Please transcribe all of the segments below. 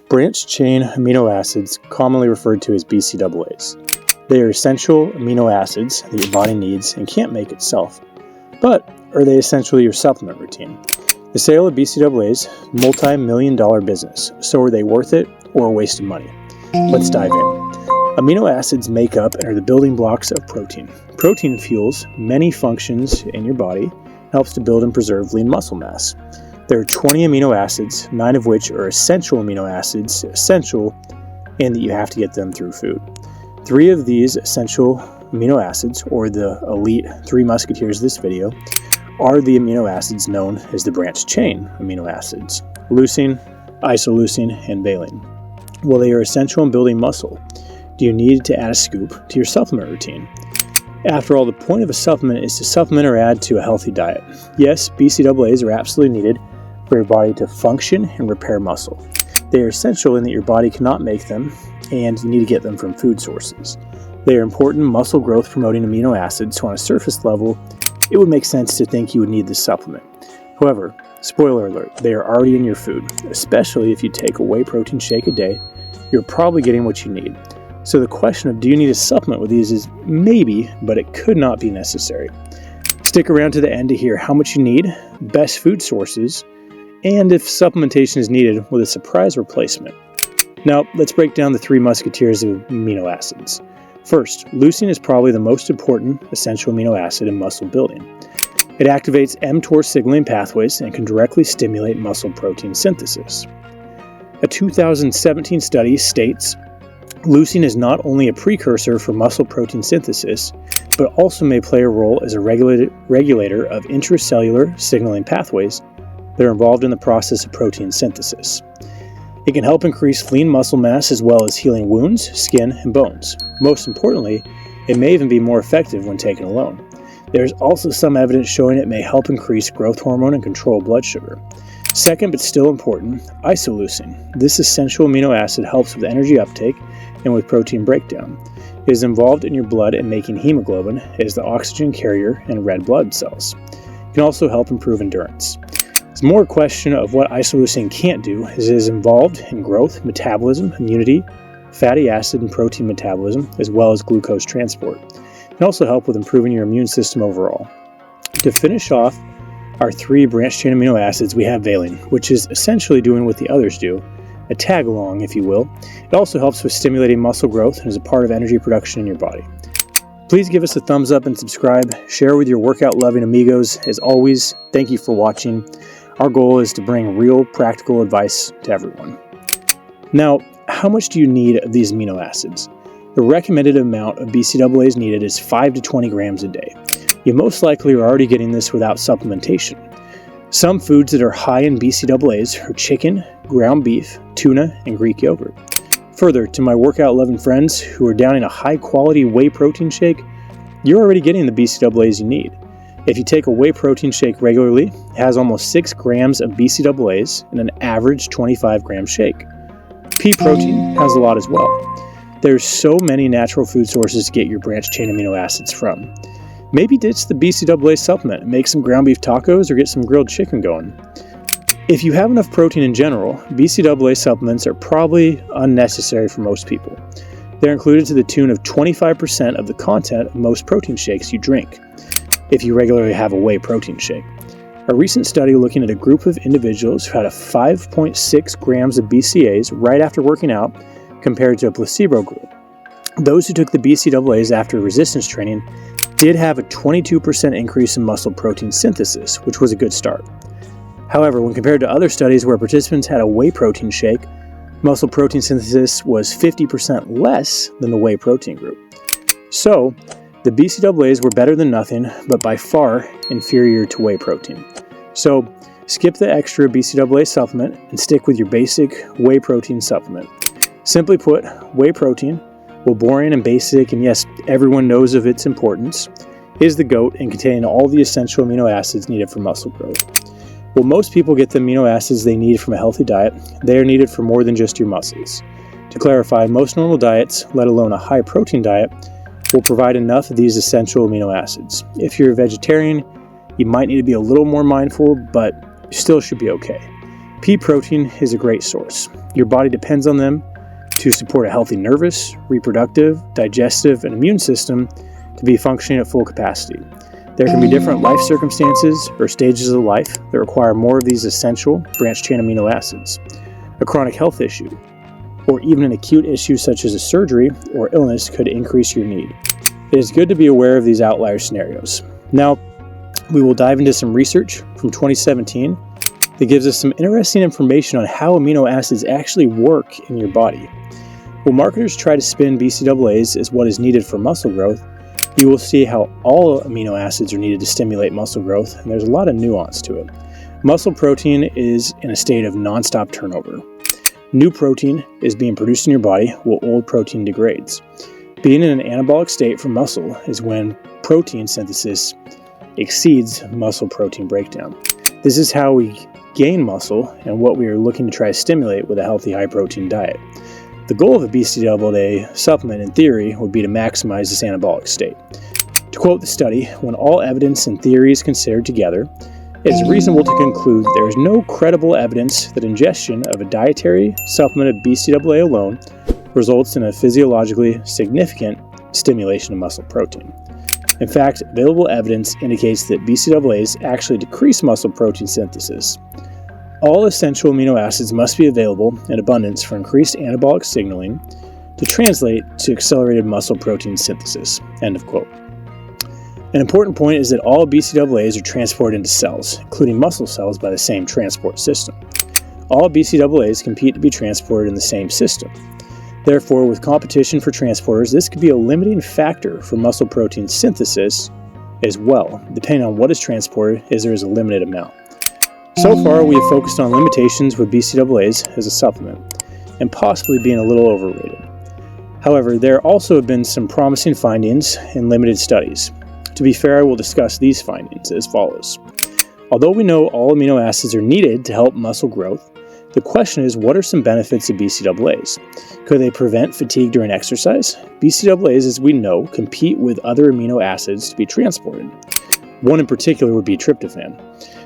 Branched-chain amino acids, commonly referred to as BCAAs. They are essential amino acids that your body needs and can't make itself. But are they essential to your supplement routine? The sale of BCAAs, multi-million-dollar business. So are they worth it or a waste of money? Let's dive in. Amino acids make up and are the building blocks of protein. Protein fuels many functions in your body and helps to build and preserve lean muscle mass. There are 20 amino acids, 9 of which are essential amino acids, essential in that you have to get them through food. 3 of these essential amino acids, or the elite 3 musketeers of this video, are the amino acids known as the branched-chain amino acids, leucine, isoleucine, and valine. Well, they are essential in building muscle. Do you need to add a scoop to your supplement routine? After all, the point of a supplement is to supplement or add to a healthy diet. Yes, BCAAs are absolutely needed for your body to function and repair muscle. They are essential in that your body cannot make them, and you need to get them from food sources. They are important muscle growth promoting amino acids, so on a surface level, it would make sense to think you would need this supplement. However, spoiler alert, they are already in your food, especially if you take a whey protein shake a day, you're probably getting what you need. So the question of do you need a supplement with these is maybe, but it could not be necessary. Stick around to the end to hear how much you need, best food sources, and if supplementation is needed with a surprise replacement. Now, let's break down the 3 musketeers of amino acids. First, leucine is probably the most important essential amino acid in muscle building. It activates mTOR signaling pathways and can directly stimulate muscle protein synthesis. A 2017 study states leucine is not only a precursor for muscle protein synthesis, but also may play a role as a regulator of intracellular signaling pathways that are involved in the process of protein synthesis. It can help increase lean muscle mass as well as healing wounds, skin, and bones. Most importantly, it may even be more effective when taken alone. There is also some evidence showing it may help increase growth hormone and control blood sugar. Second, but still important, isoleucine. This essential amino acid helps with energy uptake and with protein breakdown. It is involved in your blood in making hemoglobin as the oxygen carrier in red blood cells. It can also help improve endurance. It's more a question of what isoleucine can't do, as it is involved in growth, metabolism, immunity, fatty acid and protein metabolism, as well as glucose transport. It can also help with improving your immune system overall. To finish off our 3 branched-chain amino acids, we have valine, which is essentially doing what the others do, a tag-along, if you will. It also helps with stimulating muscle growth and is a part of energy production in your body. Please give us a thumbs up and subscribe. Share with your workout-loving amigos. As always, thank you for watching. Our goal is to bring real, practical advice to everyone. Now, how much do you need of these amino acids? The recommended amount of BCAAs needed is 5 to 20 grams a day. You most likely are already getting this without supplementation. Some foods that are high in BCAAs are chicken, ground beef, tuna, and Greek yogurt. Further, to my workout-loving friends who are downing a high-quality whey protein shake, you're already getting the BCAAs you need. If you take a whey protein shake regularly, it has almost 6 grams of BCAAs in an average 25-gram shake. Pea protein has a lot as well. There's so many natural food sources to get your branched-chain amino acids from. Maybe ditch the BCAA supplement and make some ground beef tacos or get some grilled chicken going. If you have enough protein in general, BCAA supplements are probably unnecessary for most people. They're included to the tune of 25% of the content of most protein shakes you drink, if you regularly have a whey protein shake. A recent study looking at a group of individuals who had a 5.6 grams of BCAAs right after working out compared to a placebo group. Those who took the BCAAs after resistance training did have a 22% increase in muscle protein synthesis, which was a good start. However, when compared to other studies where participants had a whey protein shake, muscle protein synthesis was 50% less than the whey protein group. So, the BCAAs were better than nothing, but by far inferior to whey protein. So, skip the extra BCAA supplement and stick with your basic whey protein supplement. Simply put, whey protein, while boring and basic, and yes, everyone knows of its importance, is the GOAT in containing all the essential amino acids needed for muscle growth. While most people get the amino acids they need from a healthy diet, they are needed for more than just your muscles. To clarify, most normal diets, let alone a high protein diet, will provide enough of these essential amino acids. If you're a vegetarian, you might need to be a little more mindful, but you still should be okay. Pea protein is a great source. Your body depends on them to support a healthy nervous, reproductive, digestive, and immune system to be functioning at full capacity. There can be different life circumstances or stages of life that require more of these essential branched-chain amino acids. A chronic health issue, or even an acute issue such as a surgery or illness could increase your need. It is good to be aware of these outlier scenarios. Now, we will dive into some research from 2017 that gives us some interesting information on how amino acids actually work in your body. While marketers try to spin BCAAs as what is needed for muscle growth, you will see how all amino acids are needed to stimulate muscle growth, and there's a lot of nuance to it. Muscle protein is in a state of nonstop turnover. New protein is being produced in your body while old protein degrades. Being in an anabolic state for muscle is when protein synthesis exceeds muscle protein breakdown. This is how we gain muscle and what we are looking to try to stimulate with a healthy high protein diet. The goal of a BCAA supplement in theory would be to maximize this anabolic state. To quote the study, when all evidence and theory is considered together, it is reasonable to conclude there is no credible evidence that ingestion of a dietary supplement of BCAA alone results in a physiologically significant stimulation of muscle protein. In fact, available evidence indicates that BCAAs actually decrease muscle protein synthesis. All essential amino acids must be available in abundance for increased anabolic signaling to translate to accelerated muscle protein synthesis. End of quote. An important point is that all BCAAs are transported into cells, including muscle cells, by the same transport system. All BCAAs compete to be transported in the same system. Therefore, with competition for transporters, this could be a limiting factor for muscle protein synthesis as well, depending on what is transported, as there is a limited amount. So far, we have focused on limitations with BCAAs as a supplement, and possibly being a little overrated. However, there also have been some promising findings in limited studies. To be fair, I will discuss these findings as follows. Although we know all amino acids are needed to help muscle growth, the question is, what are some benefits of BCAAs? Could they prevent fatigue during exercise? BCAAs, as we know, compete with other amino acids to be transported. One in particular would be tryptophan.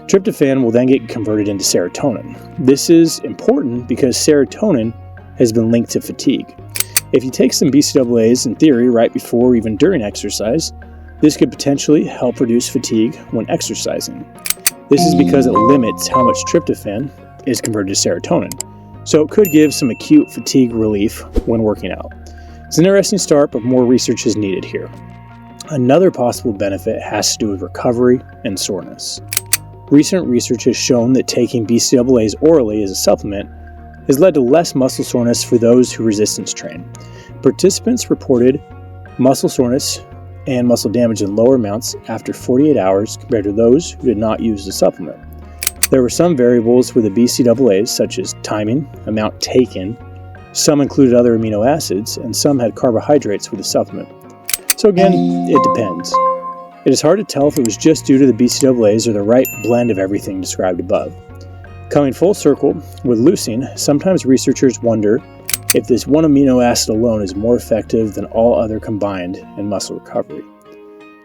Tryptophan will then get converted into serotonin. This is important because serotonin has been linked to fatigue. If you take some BCAAs in theory right before or even during exercise, this could potentially help reduce fatigue when exercising. This is because it limits how much tryptophan is converted to serotonin, so it could give some acute fatigue relief when working out. It's an interesting start, but more research is needed here. Another possible benefit has to do with recovery and soreness. Recent research has shown that taking BCAAs orally as a supplement has led to less muscle soreness for those who resistance train. Participants reported muscle soreness and muscle damage in lower amounts after 48 hours compared to those who did not use the supplement. There were some variables with the BCAAs, such as timing, amount taken, some included other amino acids, and some had carbohydrates with the supplement. So again, it depends. It is hard to tell if it was just due to the BCAAs or the right blend of everything described above. Coming full circle, with leucine, sometimes researchers wonder if this one amino acid alone is more effective than all other combined in muscle recovery.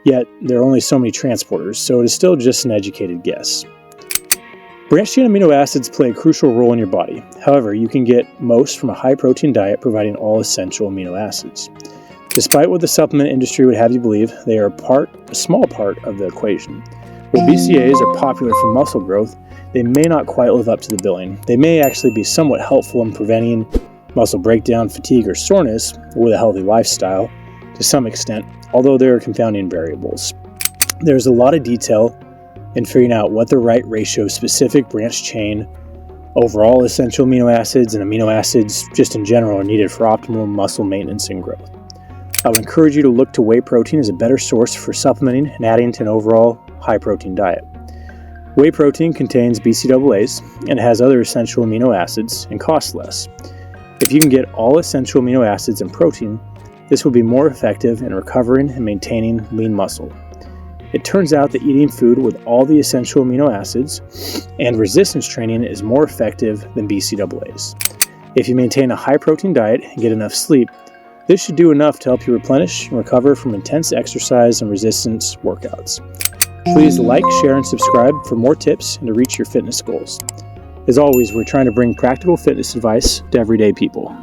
Yet, there are only so many transporters, so it is still just an educated guess. Branched-chain amino acids play a crucial role in your body. However, you can get most from a high-protein diet providing all essential amino acids. Despite what the supplement industry would have you believe, they are a small part of the equation. While BCAAs are popular for muscle growth, they may not quite live up to the billing. They may actually be somewhat helpful in preventing muscle breakdown, fatigue, or soreness with a healthy lifestyle to some extent, although there are confounding variables. There's a lot of detail in figuring out what the right ratio of specific branched-chain, overall essential amino acids, and amino acids just in general are needed for optimal muscle maintenance and growth. I would encourage you to look to whey protein as a better source for supplementing and adding to an overall high-protein diet. Whey protein contains BCAAs and has other essential amino acids and costs less. If you can get all essential amino acids and protein, this will be more effective in recovering and maintaining lean muscle. It turns out that eating food with all the essential amino acids and resistance training is more effective than BCAAs. If you maintain a high-protein diet and get enough sleep, this should do enough to help you replenish and recover from intense exercise and resistance workouts. Please like, share, and subscribe for more tips and to reach your fitness goals. As always, we're trying to bring practical fitness advice to everyday people.